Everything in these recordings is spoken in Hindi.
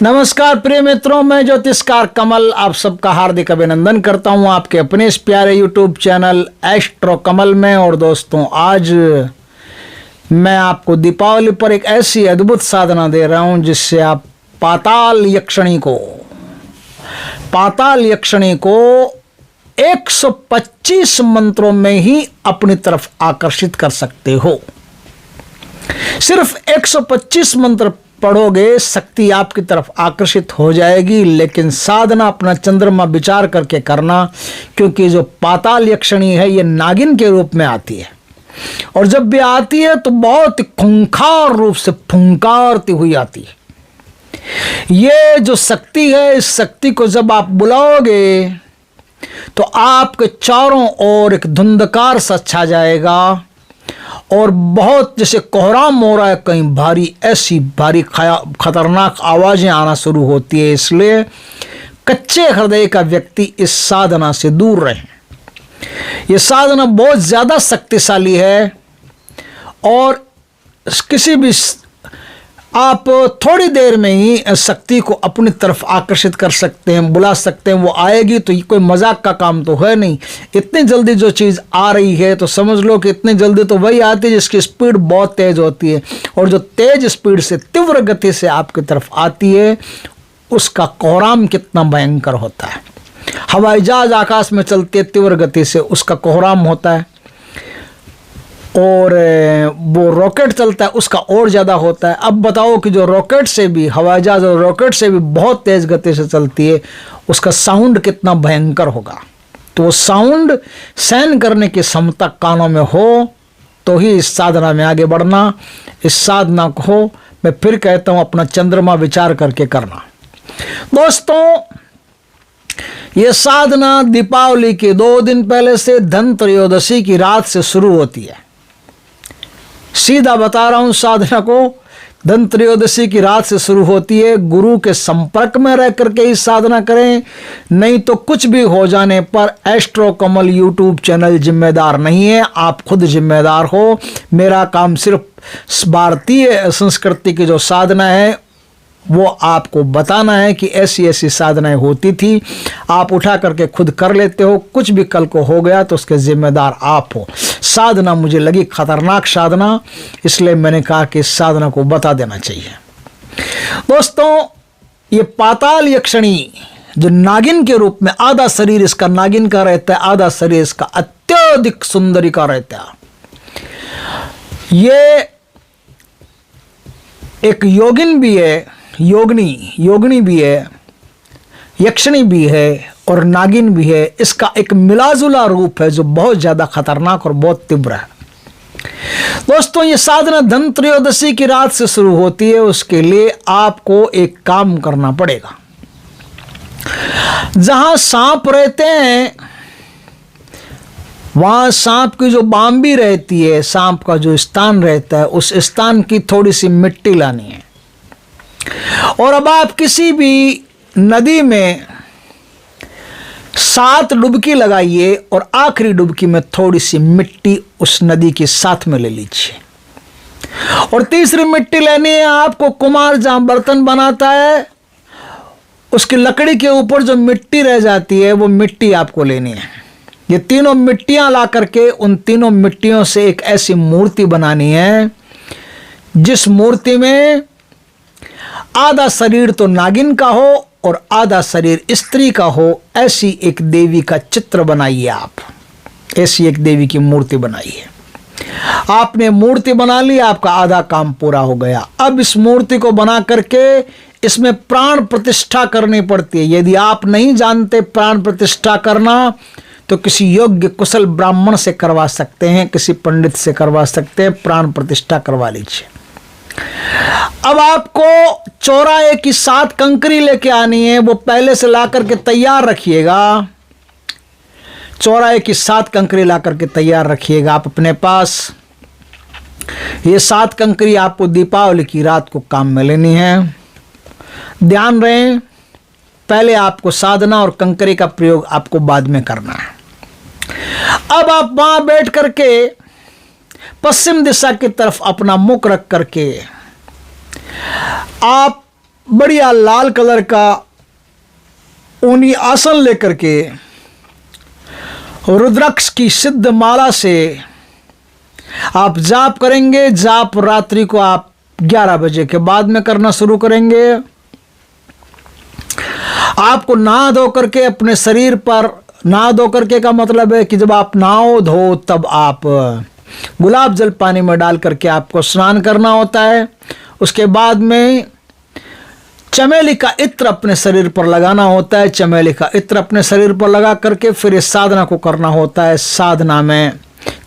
नमस्कार प्रिय मित्रों, मैं ज्योतिषकार कमल आप सबका हार्दिक अभिनंदन करता हूं आपके अपने इस प्यारे यूट्यूब चैनल एस्ट्रो कमल में। और दोस्तों, आज मैं आपको दीपावली पर एक ऐसी अद्भुत साधना दे रहा हूं जिससे आप पाताल यक्षिणी को 125 मंत्रों में ही अपनी तरफ आकर्षित कर सकते हो। सिर्फ 125 मंत्र पढ़ोगे, शक्ति आपकी तरफ आकर्षित हो जाएगी। लेकिन साधना अपना चंद्रमा विचार करके करना, क्योंकि जो पाताल यक्षिणी है ये नागिन के रूप में आती है, और जब भी आती है तो बहुत खूंखार रूप से फुंकारती हुई आती है। ये जो शक्ति है, इस शक्ति को जब आप बुलाओगे तो आपके चारों ओर एक धुंधकार सा छा जाएगा, और बहुत जैसे कोहराम हो रहा है कहीं भारी, ऐसी भारी खतरनाक आवाजें आना शुरू होती है। इसलिए कच्चे हृदय का व्यक्ति इस साधना से दूर रहे। ये साधना बहुत ज़्यादा शक्तिशाली है, और किसी भी आप थोड़ी देर में ही शक्ति को अपनी तरफ आकर्षित कर सकते हैं, बुला सकते हैं। वो आएगी तो ये कोई मजाक का काम तो है नहीं। इतनी जल्दी जो चीज़ आ रही है तो समझ लो कि इतनी जल्दी तो वही आती है जिसकी स्पीड बहुत तेज़ होती है, और जो तेज स्पीड से, तीव्र गति से आपकी तरफ आती है, उसका कोहराम कितना भयंकर होता है। हवाई जहाज आकाश में चलती है तीव्र गति से, उसका कोहराम होता है, और वो रॉकेट चलता है उसका और ज़्यादा होता है। अब बताओ कि जो रॉकेट से भी, हवाई जहाज और रॉकेट से भी बहुत तेज़ गति से चलती है, उसका साउंड कितना भयंकर होगा। तो वो साउंड सहन करने की क्षमता कानों में हो तो ही इस साधना में आगे बढ़ना। इस साधना को मैं फिर कहता हूँ, अपना चंद्रमा विचार करके करना। दोस्तों, ये साधना दीपावली के 2 दिन पहले से धनत्रयोदशी की रात से शुरू होती है। सीधा बता रहा हूं, साधना को धनत्रयोदशी की रात से शुरू होती है। गुरु के संपर्क में रह करके ही साधना करें, नहीं तो कुछ भी हो जाने पर एस्ट्रो कमल यूट्यूब चैनल जिम्मेदार नहीं है, आप खुद जिम्मेदार हो। मेरा काम सिर्फ भारतीय संस्कृति की जो साधना है वो आपको बताना है कि ऐसी ऐसी साधनाएं होती थी। आप उठा करके खुद कर लेते हो, कुछ भी कल को हो गया तो उसके जिम्मेदार आप हो। साधना मुझे लगी खतरनाक साधना, इसलिए मैंने कहा कि इस साधना को बता देना चाहिए। दोस्तों, ये पाताल यक्षिणी जो नागिन के रूप में, आधा शरीर इसका नागिन का रहता है, आधा शरीर इसका अत्यधिक सुंदरी का रहता है। ये एक योगिन भी है, योगिनी भी है, यक्षिणी भी है और नागिन भी है। इसका एक मिलाजुला रूप है जो बहुत ज़्यादा खतरनाक और बहुत तीव्र है। दोस्तों, ये साधना धनत्रयोदशी की रात से शुरू होती है। उसके लिए आपको एक काम करना पड़ेगा। जहां सांप रहते हैं वहां सांप की जो बाम्बी रहती है, सांप का जो स्थान रहता है, उस स्थान की थोड़ी सी मिट्टी लानी है। और अब आप किसी भी नदी में 7 डुबकी लगाइए, और आखिरी डुबकी में थोड़ी सी मिट्टी उस नदी के साथ में ले लीजिए। और तीसरी मिट्टी लेनी है आपको, कुम्हार जहां बर्तन बनाता है उसकी लकड़ी के ऊपर जो मिट्टी रह जाती है वो मिट्टी आपको लेनी है। ये तीनों मिट्टियां ला करके उन तीनों मिट्टियों से एक ऐसी मूर्ति बनानी है जिस मूर्ति में आधा शरीर तो नागिन का हो और आधा शरीर स्त्री का हो। ऐसी एक देवी का चित्र बनाइए आप, ऐसी एक देवी की मूर्ति बनाइए। आपने मूर्ति बना ली, आपका आधा काम पूरा हो गया। अब इस मूर्ति को बना करके इसमें प्राण प्रतिष्ठा करनी पड़ती है। यदि आप नहीं जानते प्राण प्रतिष्ठा करना तो किसी योग्य कुशल ब्राह्मण से करवा सकते हैं, किसी पंडित से करवा सकते हैं, प्राण प्रतिष्ठा करवा लीजिए। अब आपको चौराहे की 7 कंकरी लेके आनी है, वो पहले से ला करके तैयार रखिएगा। चौराहे की 7 कंकरी ला करके तैयार रखिएगा आप अपने पास। ये 7 कंकरी आपको दीपावली की रात को काम में लेनी है। ध्यान रहे, पहले आपको साधना और कंकरी का प्रयोग आपको बाद में करना है। अब आप वहां बैठ करके पश्चिम दिशा की तरफ अपना मुख रख करके आप बढ़िया लाल कलर का ऊनी आसन लेकर के रुद्राक्ष की सिद्ध माला से आप जाप करेंगे। जाप रात्रि को आप 11 बजे के बाद में करना शुरू करेंगे। आपको नहा धो करके अपने शरीर पर, नहा धो करके का मतलब है कि जब आप नहाओ धो तब आप गुलाब जल पानी में डाल करके आपको स्नान करना होता है। उसके बाद में चमेली का इत्र अपने शरीर पर लगाना होता है। चमेली का इत्र अपने शरीर पर लगा करके फिर इस साधना को करना होता है। साधना में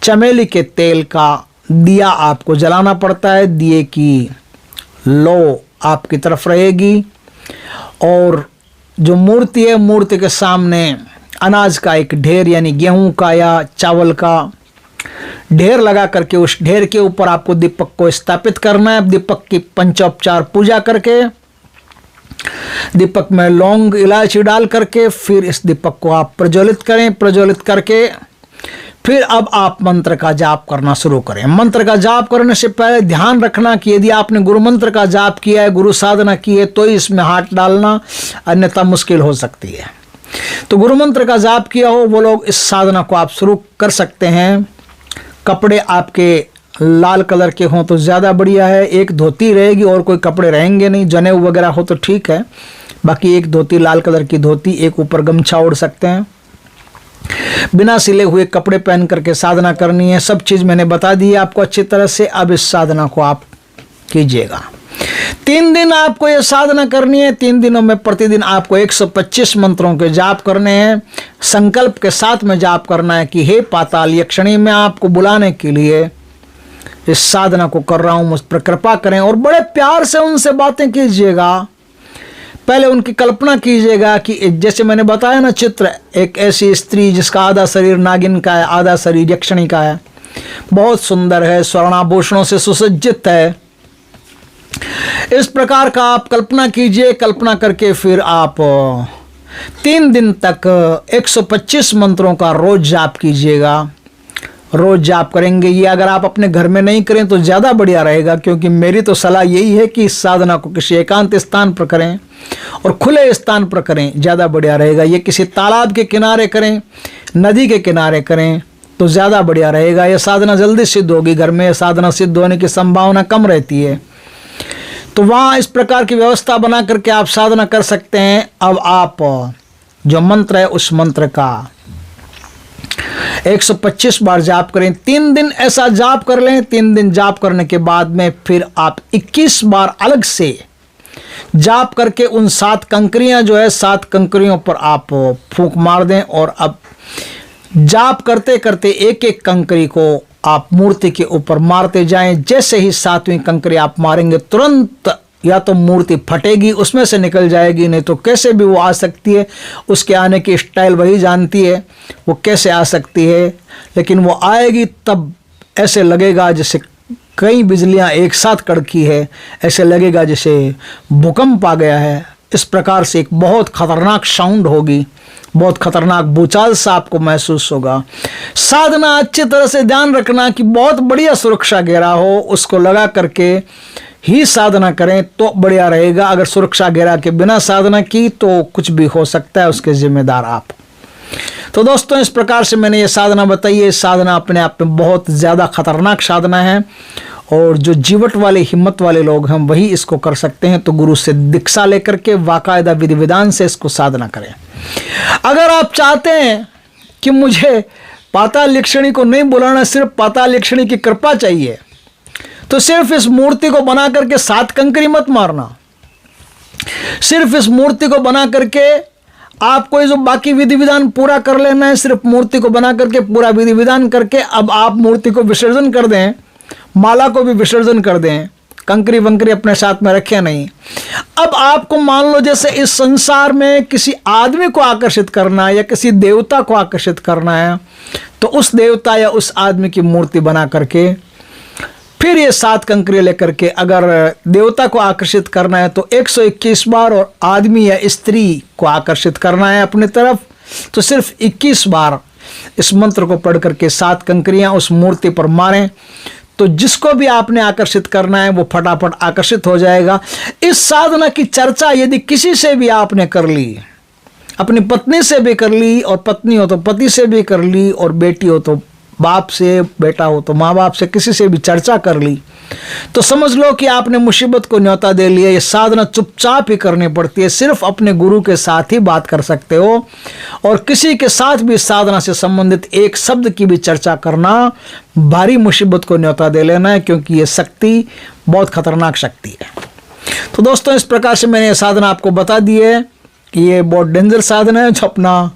चमेली के तेल का दिया आपको जलाना पड़ता है। दिए की लो आपकी तरफ रहेगी और जो मूर्ति है, मूर्ति के सामने अनाज का एक ढेर यानी गेहूं का या चावल का ढेर लगा करके उस ढेर के ऊपर आपको दीपक को स्थापित करना है। दीपक की पंचोपचार पूजा करके दीपक में लौंग इलायची डाल करके फिर इस दीपक को आप प्रज्वलित करें। प्रज्वलित करके फिर अब आप मंत्र का जाप करना शुरू करें। मंत्र का जाप करने से पहले ध्यान रखना कि यदि आपने गुरु मंत्र का जाप किया है, गुरु साधना की है, तो इसमें हाथ डालना, अन्यथा मुश्किल हो सकती है। तो गुरु मंत्र का जाप किया हो वो लोग इस साधना को आप शुरू कर सकते हैं। कपड़े आपके लाल कलर के हों तो ज़्यादा बढ़िया है। एक धोती रहेगी और कोई कपड़े रहेंगे नहीं। जनेऊ वगैरह हो तो ठीक है, बाकी एक धोती, लाल कलर की धोती, एक ऊपर गमछा ओढ़ सकते हैं। बिना सिले हुए कपड़े पहन करके साधना करनी है। सब चीज़ मैंने बता दी है आपको अच्छी तरह से। अब इस साधना को आप कीजिएगा। 3 दिन आपको ये साधना करनी है। 3 दिनों में प्रतिदिन आपको 125 मंत्रों के जाप करने हैं। संकल्प के साथ में जाप करना है कि हे पाताल यक्षिणी, मैं आपको बुलाने के लिए इस साधना को कर रहा हूं, मुझ पर कृपा करें। और बड़े प्यार से उनसे बातें कीजिएगा। पहले उनकी कल्पना कीजिएगा कि जैसे मैंने बताया ना चित्र, एक ऐसी स्त्री जिसका आधा शरीर नागिन का है, आधा शरीर यक्षिणी का है, बहुत सुंदर है, स्वर्णाभूषणों से सुसज्जित है। इस प्रकार का आप कल्पना कीजिए। कल्पना करके फिर आप 3 दिन तक 125 मंत्रों का रोज जाप कीजिएगा। रोज जाप करेंगे। ये अगर आप अपने घर में नहीं करें तो ज़्यादा बढ़िया रहेगा, क्योंकि मेरी तो सलाह यही है कि इस साधना को किसी एकांत स्थान पर करें और खुले स्थान पर करें, ज़्यादा बढ़िया रहेगा। ये किसी तालाब के किनारे करें, नदी के किनारे करें तो ज़्यादा बढ़िया रहेगा। यह साधना जल्दी सिद्ध होगी। घर में यह साधना सिद्ध होने की संभावना कम रहती है, तो वहाँ इस प्रकार की व्यवस्था बना करके आप साधना कर सकते हैं। अब आप जो मंत्र है उस मंत्र का 125 बार जाप करें। 3 दिन ऐसा जाप कर लें। 3 दिन जाप करने के बाद में फिर आप 21 बार अलग से जाप करके उन 7 कंकरियां जो है 7 कंकरियों पर आप फूंक मार दें। और अब जाप करते करते एक एक कंकरी को आप मूर्ति के ऊपर मारते जाएं। जैसे ही 7वीं कंकरी आप मारेंगे तुरंत या तो मूर्ति फटेगी, उसमें से निकल जाएगी, नहीं तो कैसे भी वो आ सकती है। उसके आने की स्टाइल वही जानती है वो कैसे आ सकती है, लेकिन वो आएगी तब ऐसे लगेगा जैसे कई बिजलियां एक साथ कड़की है, ऐसे लगेगा जैसे भूकंप आ गया है। इस प्रकार से एक बहुत खतरनाक साउंड होगी, बहुत खतरनाक भूचाल सा आपको महसूस होगा। साधना अच्छी तरह से ध्यान रखना कि बहुत बढ़िया सुरक्षा घेरा हो, उसको लगा करके ही साधना करें तो बढ़िया रहेगा। अगर सुरक्षा घेरा के बिना साधना की तो कुछ भी हो सकता है, उसके जिम्मेदार आप। तो दोस्तों इस प्रकार से मैंने ये साधना बताई है। साधना अपने आप में बहुत ज़्यादा खतरनाक साधना है और जो जीवट वाले हिम्मत वाले लोग हैं वही इसको कर सकते हैं। तो गुरु से दीक्षा लेकर के बाकायदा विधि विधान से इसको साधना करें। अगर आप चाहते हैं कि मुझे पाताल यक्षिणी को नहीं बुलाना, सिर्फ पाताल यक्षिणी की कृपा चाहिए, तो सिर्फ इस मूर्ति को बना करके 7 कंकरी मत मारना। सिर्फ इस मूर्ति को बना करके आपको ये जो बाकी विधि विधान पूरा कर लेना है। सिर्फ मूर्ति को बना करके पूरा विधि विधान करके अब आप मूर्ति को विसर्जन कर दें, माला को भी विसर्जन कर दें, कंकरी वंकरी अपने साथ में रखें नहीं। अब आपको मान लो जैसे इस संसार में किसी आदमी को आकर्षित करना है या किसी देवता को आकर्षित करना है, तो उस देवता या उस आदमी की मूर्ति बना करके फिर ये 7 कंकरी लेकर के अगर देवता को आकर्षित करना है तो 121 बार, और आदमी या स्त्री को आकर्षित करना है अपनी तरफ तो सिर्फ 21 बार इस मंत्र को पढ़ करके 7 कंकरियां उस मूर्ति पर मारें। तो जिसको भी आपने आकर्षित करना है वो फटाफट आकर्षित हो जाएगा। इस साधना की चर्चा यदि किसी से भी आपने कर ली, अपनी पत्नी से भी कर ली, और पत्नी हो तो पति से भी कर ली, और बेटी हो तो बाप से, बेटा हो तो माँ बाप से, किसी से भी चर्चा कर ली, तो समझ लो कि आपने मुसीबत को न्योता दे लिया। ये साधना चुपचाप ही करनी पड़ती है, सिर्फ अपने गुरु के साथ ही बात कर सकते हो, और किसी के साथ भी साधना से संबंधित एक शब्द की भी चर्चा करना भारी मुसीबत को न्योता दे लेना है, क्योंकि ये शक्ति बहुत खतरनाक शक्ति है। तो दोस्तों, इस प्रकार से मैंने ये साधना आपको बता दी है कि ये बहुत डेंजर साधना है, जो अपना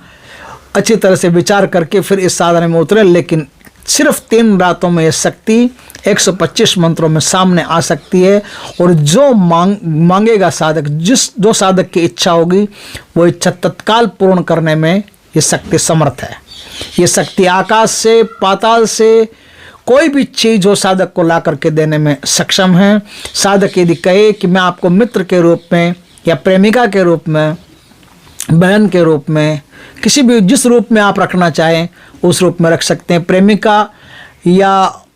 अच्छी तरह से विचार करके फिर इस साधना में उतरे। लेकिन सिर्फ 3 रातों में ये शक्ति 125 मंत्रों में सामने आ सकती है, और जो मांगेगा साधक, जो साधक की इच्छा होगी वो इच्छा तत्काल पूर्ण करने में ये शक्ति समर्थ है। ये शक्ति आकाश से, पाताल से, कोई भी चीज़ हो साधक को ला करके देने में सक्षम है। साधक यदि कहे कि मैं आपको मित्र के रूप में, या प्रेमिका के रूप में, बहन के रूप में, किसी भी जिस रूप में आप रखना चाहें उस रूप में रख सकते हैं। प्रेमिका या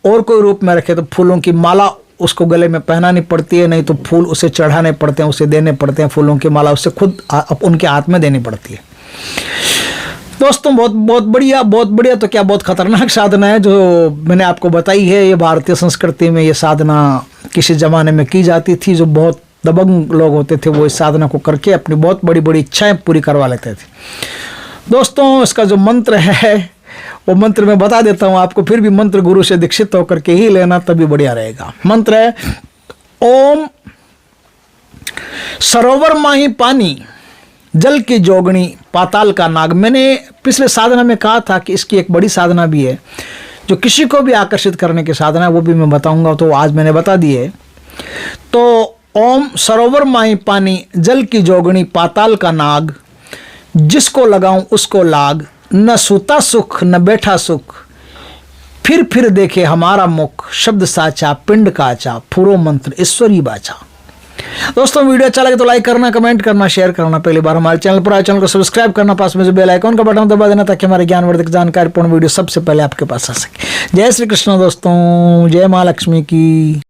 और कोई रूप में रखे तो फूलों की माला उसको गले में पहनानी पड़ती है, नहीं तो फूल उसे चढ़ाने पड़ते हैं, उसे देने पड़ते हैं। फूलों की माला उसे खुद उनके हाथ में देनी पड़ती है। दोस्तों, बहुत बढ़िया तो क्या, बहुत खतरनाक साधना है जो मैंने आपको बताई है। ये भारतीय संस्कृति में ये साधना किसी ज़माने में की जाती थी। जो बहुत दबंग लोग होते थे वो इस साधना को करके अपनी बहुत बड़ी बड़ी इच्छाएं पूरी करवा लेते थे। दोस्तों, इसका जो मंत्र है वो मंत्र मैं बता देता हूँ आपको, फिर भी मंत्र गुरु से दीक्षित होकर के ही लेना, तभी बढ़िया रहेगा। मंत्र है ओम सरोवर माही पानी, जल की जोगणी, पाताल का नाग। मैंने पिछले साधना में कहा था कि इसकी एक बड़ी साधना भी है जो किसी को भी आकर्षित करने की साधना है, वो भी मैं बताऊंगा, तो आज मैंने बता दी है। तो ओम सरोवर माही पानी, जल की जोगणी, पाताल का नाग, जिसको लगाऊं उसको लाग, न सूता सुख न बैठा सुख, फिर देखे हमारा मुख, शब्द साचा पिंड काचा, फुरो मंत्र ईश्वरी बाचा। दोस्तों, वीडियो अच्छा लगे तो लाइक करना, कमेंट करना, शेयर करना। पहली बार हमारे चैनल पर आए, चैनल को सब्सक्राइब करना, पास में जो बेल आइकन का बटन दबा देना, ताकि हमारे ज्ञानवर्धक जानकारीपूर्ण वीडियो सबसे पहले आपके पास आ सके। जय श्री कृष्ण दोस्तों, जय माँ लक्ष्मी की।